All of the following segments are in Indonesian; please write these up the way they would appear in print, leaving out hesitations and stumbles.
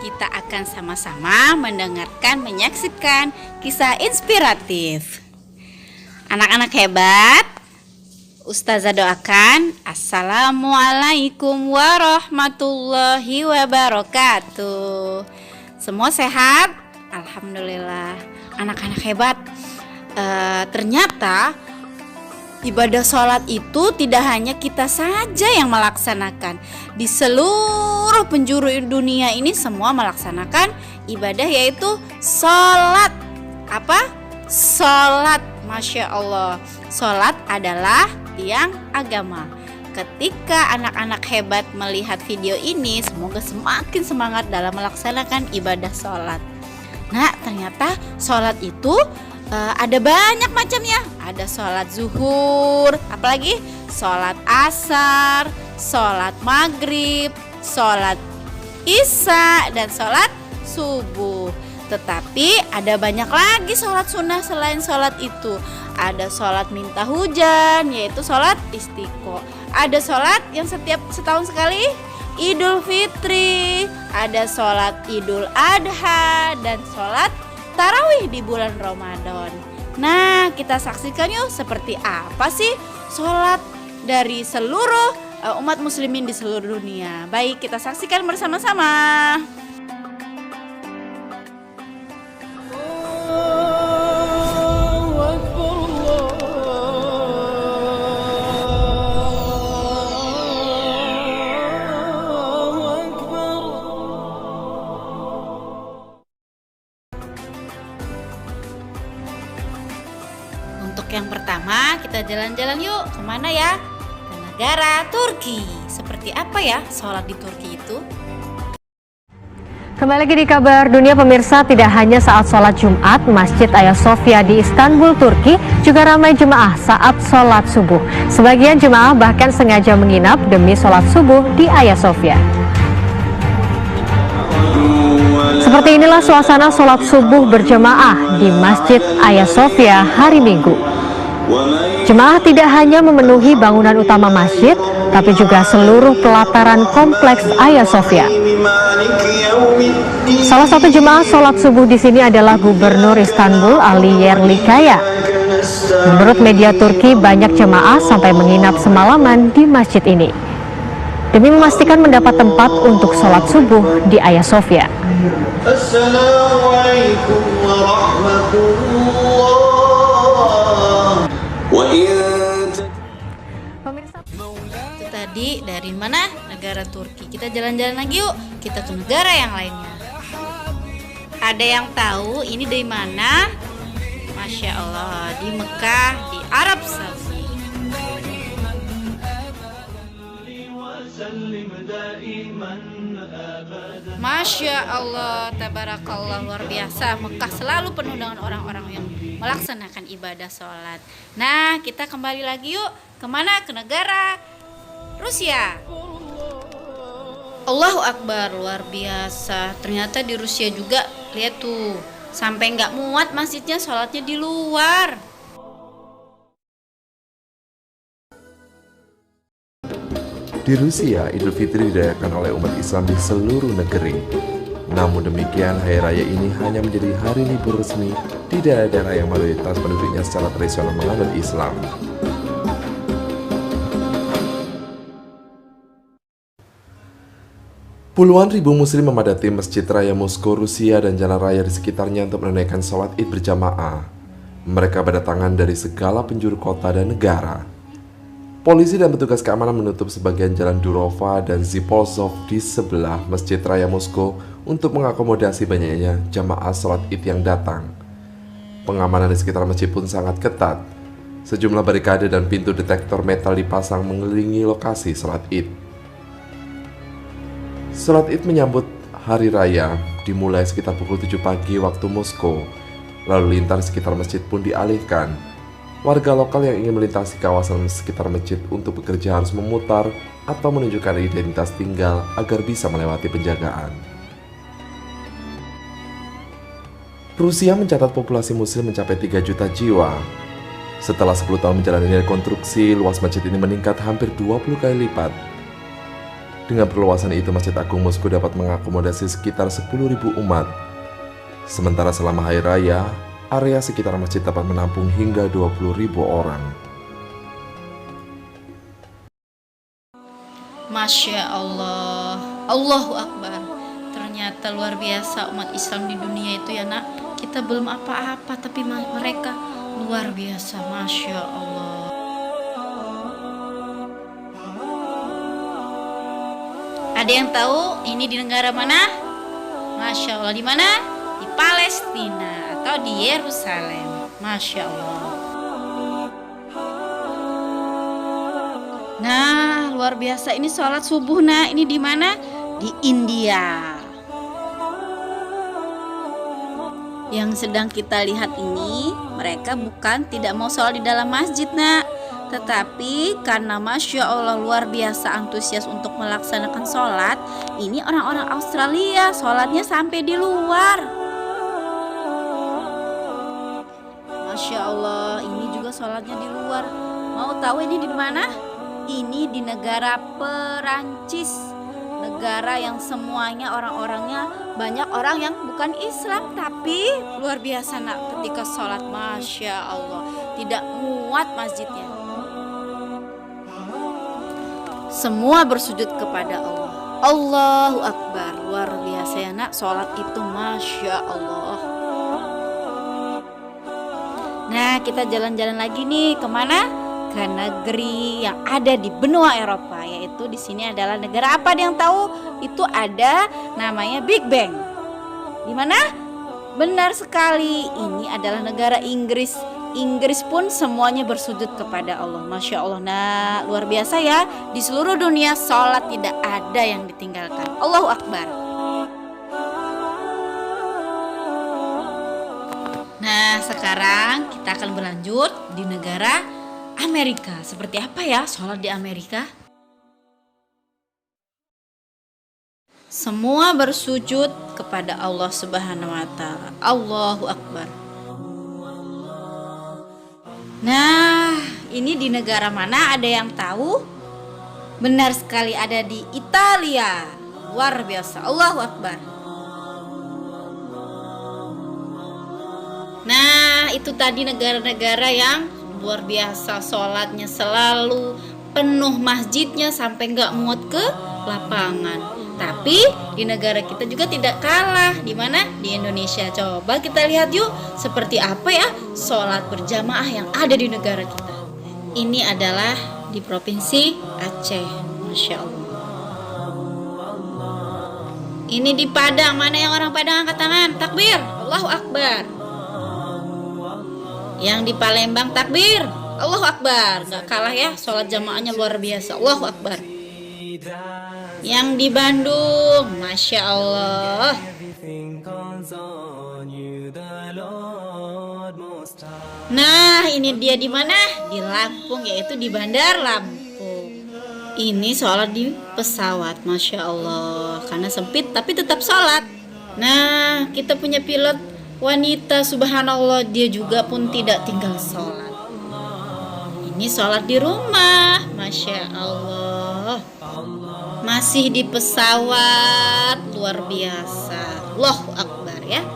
kita akan sama-sama menyaksikan kisah inspiratif. Anak-anak hebat, Ustazah doakan Assalamualaikum warahmatullahi wabarakatuh. Semua sehat? Alhamdulillah. Anak-anak hebat, ternyata ibadah sholat itu tidak hanya kita saja yang melaksanakan. Di seluruh penjuru dunia ini semua melaksanakan ibadah, yaitu sholat. Apa? Sholat. Masya Allah. Sholat adalah tiang agama. Ketika anak-anak hebat melihat video ini, semoga semakin semangat dalam melaksanakan ibadah sholat. Nah, ternyata sholat itu ada banyak macamnya. Ada sholat zuhur, apalagi sholat asar, sholat maghrib, sholat isya, dan sholat subuh. Tetapi ada banyak lagi sholat sunnah selain sholat itu. Ada sholat minta hujan, yaitu sholat istiqo. Ada sholat yang setiap setahun sekali, Idul Fitri. Ada sholat Idul Adha dan sholat tarawih di bulan Ramadan. Nah, kita saksikan yuk seperti apa sih sholat dari seluruh umat muslimin di seluruh dunia. Baik, kita saksikan bersama-sama. Untuk yang pertama, kita jalan-jalan yuk. Kemana ya? Ke negara Turki. Seperti apa ya sholat di Turki itu? Kembali lagi di kabar dunia pemirsa, tidak hanya saat sholat Jumat, Masjid Hagia Sophia di Istanbul, Turki juga ramai jemaah saat sholat subuh. Sebagian jemaah bahkan sengaja menginap demi sholat subuh di Hagia Sophia. Seperti inilah suasana sholat subuh berjemaah di Masjid Hagia Sophia hari Minggu. Jemaah tidak hanya memenuhi bangunan utama masjid, tapi juga seluruh pelataran kompleks Hagia Sophia. Salah satu jemaah sholat subuh di sini adalah Gubernur Istanbul Ali Yerlikaya. Menurut media Turki, banyak jemaah sampai menginap semalaman di masjid ini demi memastikan mendapat tempat untuk sholat subuh di Hagia Sophia. Assalamualaikum warahmatullahi. Pemirsa, Itu tadi dari mana? Negara Turki. Kita jalan-jalan lagi yuk. Kita ke negara yang lainnya. Ada yang tahu ini dari mana? Masya Allah, di Mekah, di Arab Saudi. Masya Allah, tabarakallah, luar biasa. Mekah selalu penuh dengan orang-orang yang melaksanakan ibadah sholat. Nah, kita kembali lagi yuk. Kemana? Ke negara Rusia. Allahu Akbar, luar biasa. Ternyata di Rusia juga, lihat tuh, sampai nggak muat masjidnya, sholatnya di luar. Di Rusia, Idul Fitri dirayakan oleh umat Islam di seluruh negeri. Namun demikian, hari raya ini hanya menjadi hari libur resmi di daerah-daerah yang mayoritas penduduknya secara tradisional menganut Islam. Puluhan ribu muslim memadati Masjid Raya Moskow, Rusia dan jalan raya di sekitarnya untuk menunaikan sholat id berjamaah. Mereka berdatangan dari segala penjuru kota dan negara. Polisi dan petugas keamanan menutup sebagian jalan Durova dan Zipolzov di sebelah Masjid Raya Moskow untuk mengakomodasi banyaknya jamaah sholat id yang datang. Pengamanan di sekitar masjid pun sangat ketat. Sejumlah barikade dan pintu detektor metal dipasang mengelilingi lokasi sholat id. Sholat id menyambut hari raya dimulai sekitar pukul 7 pagi waktu Moskow. Lalu lintas sekitar masjid pun dialihkan. Warga lokal yang ingin melintasi kawasan sekitar masjid untuk bekerja harus memutar atau menunjukkan identitas tinggal agar bisa melewati penjagaan. Rusia mencatat populasi muslim mencapai 3 juta jiwa. Setelah 10 tahun menjalani rekonstruksi, luas masjid ini meningkat hampir 20 kali lipat. Dengan perluasan itu, Masjid Agung Moskow dapat mengakomodasi sekitar 10.000 umat. Sementara selama hari raya, area sekitar masjid dapat menampung hingga 20.000 orang. Masya Allah, Allahu Akbar. Ternyata luar biasa umat Islam di dunia itu ya nak. Kita belum apa-apa tapi mereka luar biasa, Masya Allah. Ada yang tahu ini di negara mana? Masya Allah, di mana? Di Palestina atau di Yerusalem. Masya Allah. Nah, luar biasa ini sholat subuh. Nah, ini di mana? Di India. Yang sedang kita lihat ini, mereka bukan tidak mau sholat di dalam masjid, nak. Tetapi karena Masya Allah luar biasa antusias untuk melaksanakan sholat, ini orang-orang Australia sholatnya sampai di luar. Masya Allah, ini juga sholatnya di luar. Mau tahu ini di mana? Ini di negara Perancis, negara yang semuanya orang-orangnya banyak orang yang bukan Islam, tapi luar biasa nak ketika sholat, Masya Allah, tidak muat masjidnya. Semua bersujud kepada Allah. Allahu Akbar. Luar biasa ya nak, sholat itu Masya Allah. Nah, kita jalan-jalan lagi nih, kemana? Ke negeri yang ada di benua Eropa, yaitu di sini adalah negara apa? Ada yang tahu? Itu ada namanya Big Bang. Di mana? Benar sekali, ini adalah negara Inggris. Inggris pun semuanya bersujud kepada Allah. Masya Allah. Nah, luar biasa ya. Di seluruh dunia sholat tidak ada yang ditinggalkan. Allahu Akbar. Nah, sekarang kita akan berlanjut di negara Amerika. Seperti apa ya sholat di Amerika? Semua bersujud kepada Allah Subhanahu wa Ta'ala. Allahu Akbar. Nah, ini di negara mana? Ada yang tahu? Benar sekali, ada di Italia. Luar biasa. Allahu Akbar. Nah, itu tadi negara-negara yang luar biasa sholatnya selalu penuh masjidnya sampai nggak muat ke lapangan. Tapi di negara kita juga tidak kalah. Di mana? Di Indonesia. Coba kita lihat yuk seperti apa ya sholat berjamaah yang ada di negara kita. Ini adalah di Provinsi Aceh. Masya Allah. Ini di Padang. Mana yang orang Padang angkat tangan? Takbir. Allahu Akbar. Yang di Palembang takbir. Allahu Akbar. Gak kalah ya sholat jamaahnya luar biasa. Allahu Akbar. Yang di Bandung, Masya Allah. Nah, ini dia di mana? Di Lampung, yaitu di Bandar Lampung. Ini sholat di pesawat, Masya Allah. Karena sempit tapi tetap sholat. Nah, kita punya pilot wanita, subhanallah, dia juga pun tidak tinggal sholat. Ini sholat di rumah, Masya Allah. Masih di pesawat, luar biasa. Allahu Akbar ya.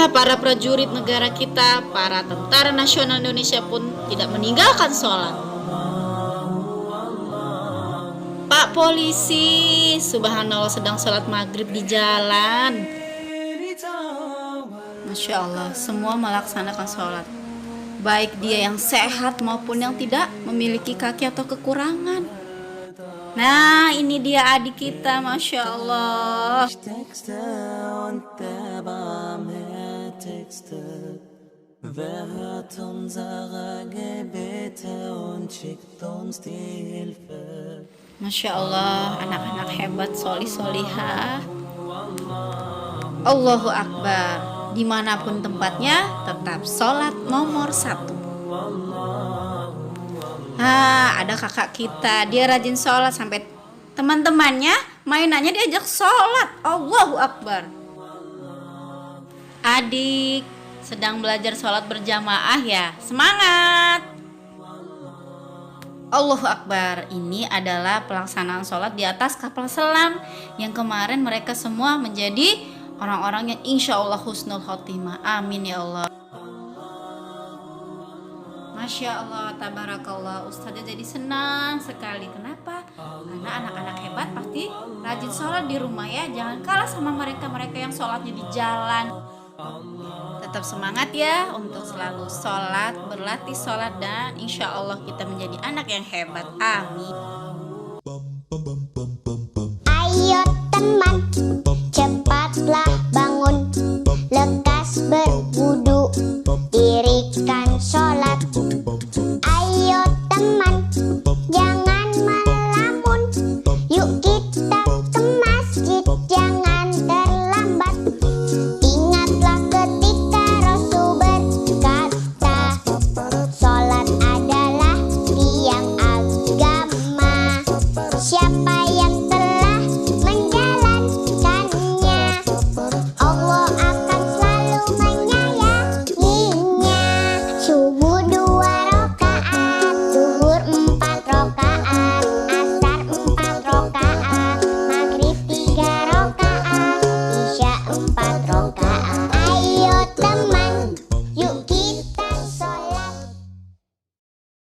Para prajurit negara kita, para tentara nasional Indonesia pun tidak meninggalkan sholat. Pak polisi, subhanallah, sedang sholat maghrib di jalan. Masya Allah, semua melaksanakan sholat, baik dia yang sehat maupun yang tidak memiliki kaki atau kekurangan. Nah, ini dia adik kita, Masya Allah. Masya Allah, anak-anak hebat, solih-solihah. Allahu Akbar. Dimanapun tempatnya, tetap sholat nomor 1. Ada kakak kita, dia rajin sholat sampai teman-temannya mainannya diajak sholat. Allahu Akbar. Adik sedang belajar sholat berjamaah ya, semangat. Allahu Akbar. Ini adalah pelaksanaan sholat di atas kapal selam yang kemarin mereka semua menjadi orang-orang yang insya Allah husnul khotimah. Amin ya Allah. Masya Allah, tabarakallah. Ustazah jadi senang sekali. Kenapa? Karena anak-anak hebat pasti rajin sholat di rumah ya. Jangan kalah sama mereka-mereka yang sholatnya di jalan. Tetap semangat ya untuk selalu sholat, berlatih sholat, dan insya Allah kita menjadi anak yang hebat. Amin.